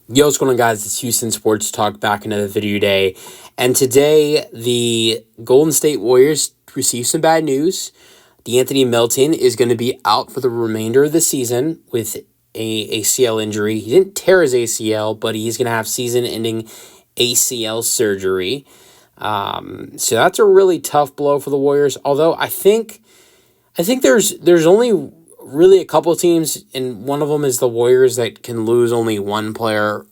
Yo, what's going on, guys? It's Houston Sports Talk, back another video day. And today, the Golden State Warriors received some bad news. D'Anthony Melton is going to be out for the remainder of the season with a ACL injury. He didn't tear his ACL, but he's going to have season-ending ACL surgery. So that's a really tough blow for the Warriors. Although I think there's only really a couple of teams, and one of them is the Warriors, that can lose only one player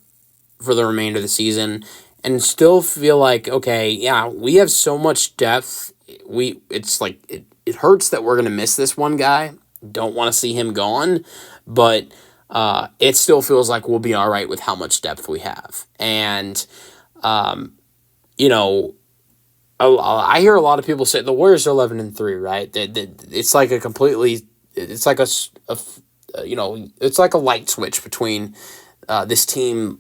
for the remainder of the season and still feel like, okay, yeah, we have so much depth. It hurts that we're gonna miss this one guy. Don't want to see him gone, but it still feels like we'll be all right with how much depth we have. And you know, I hear a lot of people say the Warriors are 11-3, right? It's like a completely, it's like it's like a light switch between this team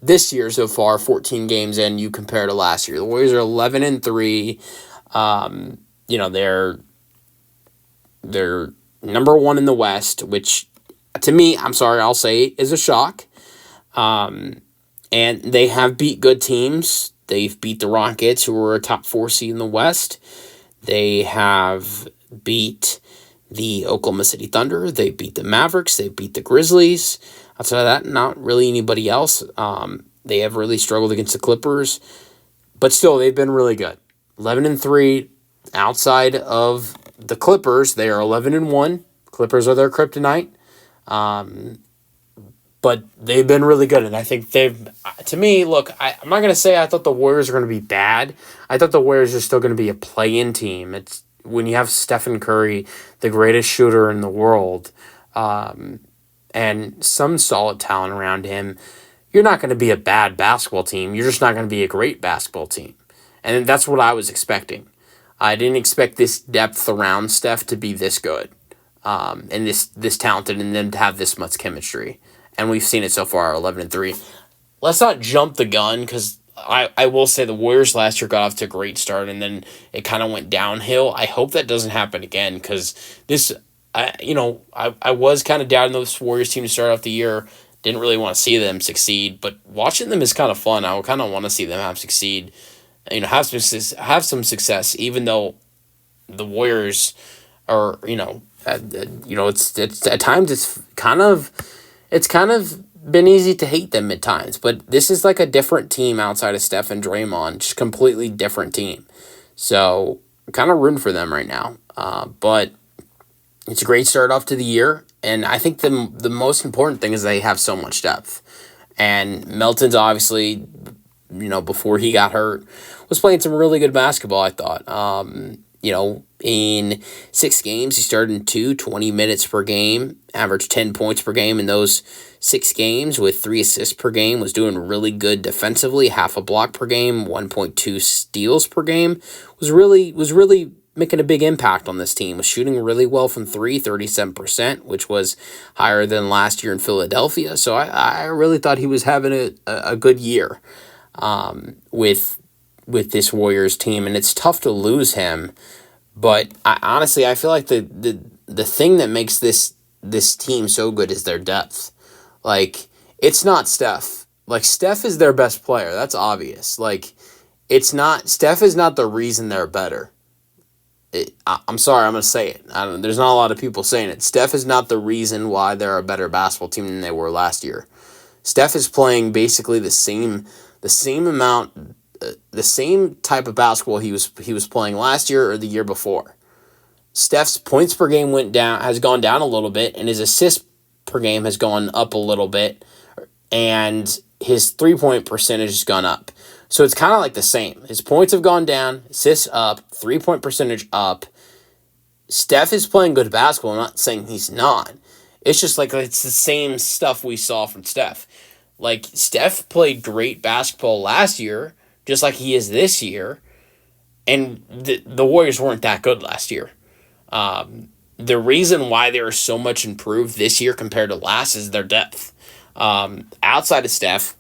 this year so far, 14 games in. You compare to last year, the Warriors are 11-3. They're number one in the West, which to me, I'm sorry, I'll say, is a shock. And they have beat good teams. They've beat the Rockets, who were a top 4 seed in the West. They have beat the Oklahoma City Thunder. They beat the Mavericks. They beat the Grizzlies. Outside of that, not really anybody else. They have really struggled against the Clippers, but still, they've been really good. 11-3. Outside of the Clippers, they are 11-1. Clippers are their kryptonite. But they've been really good, and I think to me, look, I'm not going to say I thought the Warriors are going to be bad. I thought the Warriors are still going to be a play-in team. It's when you have Stephen Curry, the greatest shooter in the world, and some solid talent around him, you're not going to be a bad basketball team. You're just not going to be a great basketball team. And that's what I was expecting. I didn't expect this depth around Steph to be this good, and this talented, and then to have this much chemistry. And we've seen it so far, 11-3. Let's not jump the gun, because I will say the Warriors last year got off to a great start, and then it kind of went downhill. I hope that doesn't happen again, because I was kind of doubting this Warriors team to start off the year. Didn't really want to see them succeed, but watching them is kind of fun. I kind of want to see them succeed. Have some success, even though the Warriors are, it's at times it's kind of been easy to hate them at times, but this is like a different team outside of Steph and Draymond, just completely different team. So I'm kind of rooting for them right now. But it's a great start off to the year, and I think the most important thing is they have so much depth. And Melton's obviously, before he got hurt, was playing some really good basketball, I thought. In 6 games, he started in 20 minutes per game, averaged 10 points per game in those 6 games with 3 assists per game, was doing really good defensively, half a block per game, 1.2 steals per game, was really making a big impact on this team, was shooting really well from 3, 37%, which was higher than last year in Philadelphia. So I really thought he was having a good year with this Warriors team, and it's tough to lose him. But I feel like the thing that makes this team so good is their depth. Like, it's not Steph. Like, Steph is their best player. That's obvious. Like, Steph is not the reason they're better. I'm sorry, I'm going to say it. There's not a lot of people saying it. Steph is not the reason why they're a better basketball team than they were last year. Steph is playing basically the same amount, the same type of basketball he was playing last year or the year before. Steph's points per game has gone down a little bit, and his assists per game has gone up a little bit, and his 3-point percentage has gone up. So it's kind of like the same. His points have gone down, assists up, 3-point percentage up. Steph is playing good basketball. I'm not saying he's not. It's just like it's the same stuff we saw from Steph. Like, Steph played great basketball last year, just like he is this year, and the Warriors weren't that good last year. The reason why they are so much improved this year compared to last is their depth. Outside of Steph,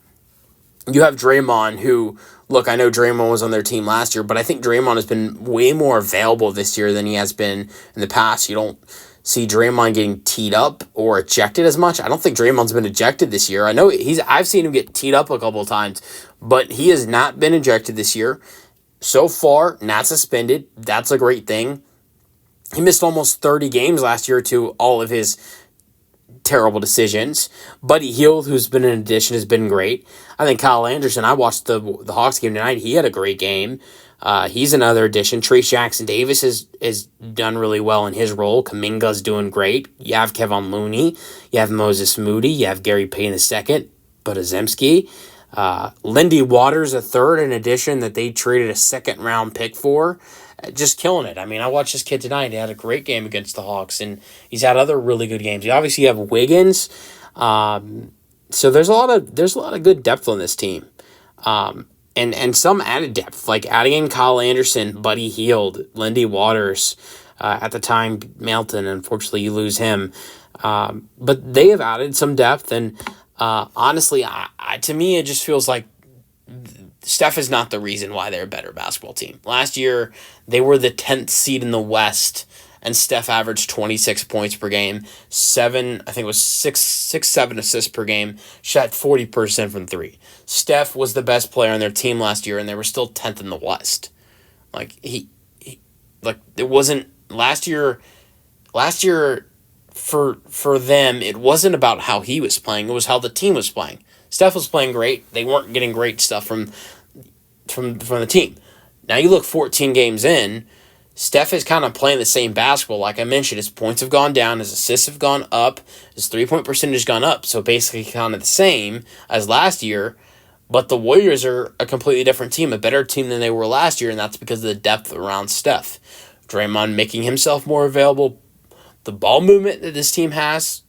you have Draymond, who, look, I know Draymond was on their team last year, but I think Draymond has been way more available this year than he has been in the past. You don't see Draymond getting teed up or ejected as much. I don't think Draymond's been ejected this year. I know I've seen him get teed up a couple of times, but he has not been ejected this year. So far, not suspended. That's a great thing. He missed almost 30 games last year to all of his terrible decisions. Buddy Hield, who's been an addition, has been great. I think Kyle Anderson, I watched the Hawks game tonight. He had a great game. He's another addition. Trace Jackson-Davis is done really well in his role. Kuminga's doing great. You have Kevin Looney. You have Moses Moody. You have Gary Payne II, Podziemski. Lindy Waters, a third, an addition that they traded a second-round pick for. Just killing it. I mean, I watched this kid tonight. He had a great game against the Hawks, and he's had other really good games. You obviously have Wiggins. So there's a lot of good depth on this team. And some added depth, like adding in Kyle Anderson, Buddy Hield, Lindy Waters, at the time, Melton. Unfortunately, you lose him. But they have added some depth, and honestly, to me, it just feels like Steph is not the reason why they're a better basketball team. Last year, they were the 10th seed in the West, and Steph averaged 26 points per game, 7 assists per game, shot 40% from three. Steph was the best player on their team last year, and they were still 10th in the West. Like it wasn't last year for them, it wasn't about how he was playing, it was how the team was playing. Steph was playing great. They weren't getting great stuff from the team. Now you look 14 games in, Steph is kind of playing the same basketball. Like I mentioned, his points have gone down, his assists have gone up, his three-point percentage has gone up, so basically kind of the same as last year, but the Warriors are a completely different team, a better team than they were last year, and that's because of the depth around Steph. Draymond making himself more available, the ball movement that this team has,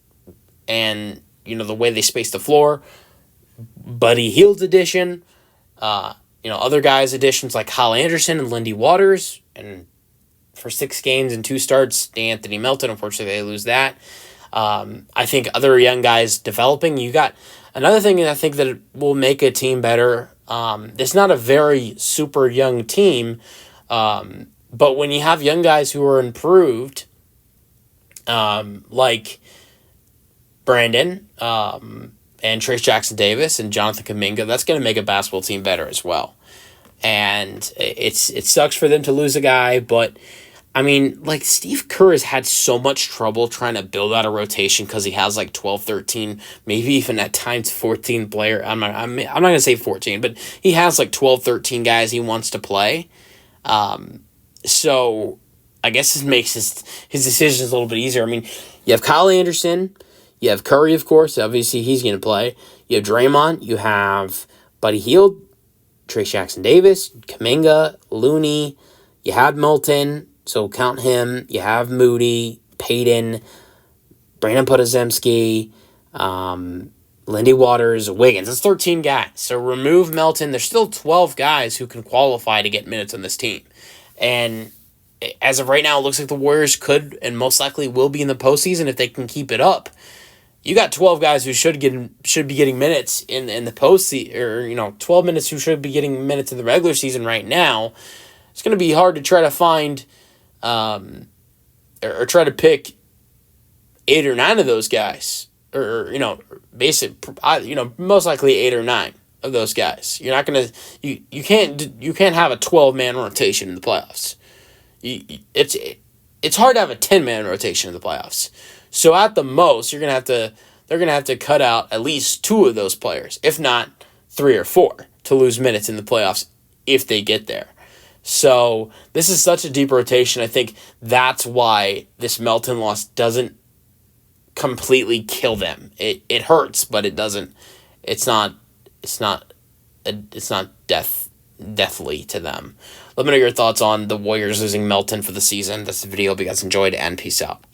and the way they space the floor, Buddy Hield's addition, other guys' additions like Kyle Anderson and Lindy Waters, and for 6 games and 2 starts, Anthony Melton, unfortunately they lose that. I think other young guys developing. You got another thing that I think that will make a team better. It's not a very super young team, but when you have young guys who are improved, like Brandon, and Trace Jackson-Davis and Jonathan Kuminga, that's going to make a basketball team better as well. And it sucks for them to lose a guy, but I mean, like Steve Kerr has had so much trouble trying to build out a rotation because he has like 12, 13, maybe even at times 14 player. I'm not going to say 14, but he has like 12, 13 guys he wants to play. So I guess it makes his decisions a little bit easier. I mean, you have Kyle Anderson, you have Curry, of course. Obviously, he's going to play. You have Draymond. You have Buddy Hield, Trace Jackson-Davis, Kuminga, Looney. You have Melton, so count him. You have Moody, Payton, Brandon Podziemski, Lindy Waters, Wiggins. That's 13 guys. So remove Melton. There's still 12 guys who can qualify to get minutes on this team. And as of right now, it looks like the Warriors could and most likely will be in the postseason if they can keep it up. You got 12 guys who should be getting minutes in the postseason, or 12 minutes who should be getting minutes in the regular season right now. It's going to be hard to try to find, or try to pick 8 or 9 of those guys, or most likely 8 or 9 of those guys. You're not gonna you can't have a 12-man rotation in the playoffs. It's hard to have a 10-man rotation in the playoffs. So at the most, they're gonna have to cut out at least 2 of those players, if not 3 or 4, to lose minutes in the playoffs if they get there. So this is such a deep rotation. I think that's why this Melton loss doesn't completely kill them. It hurts, but it doesn't. It's not deathly to them. Let me know your thoughts on the Warriors losing Melton for the season. That's the video. Hope you guys enjoyed, and peace out.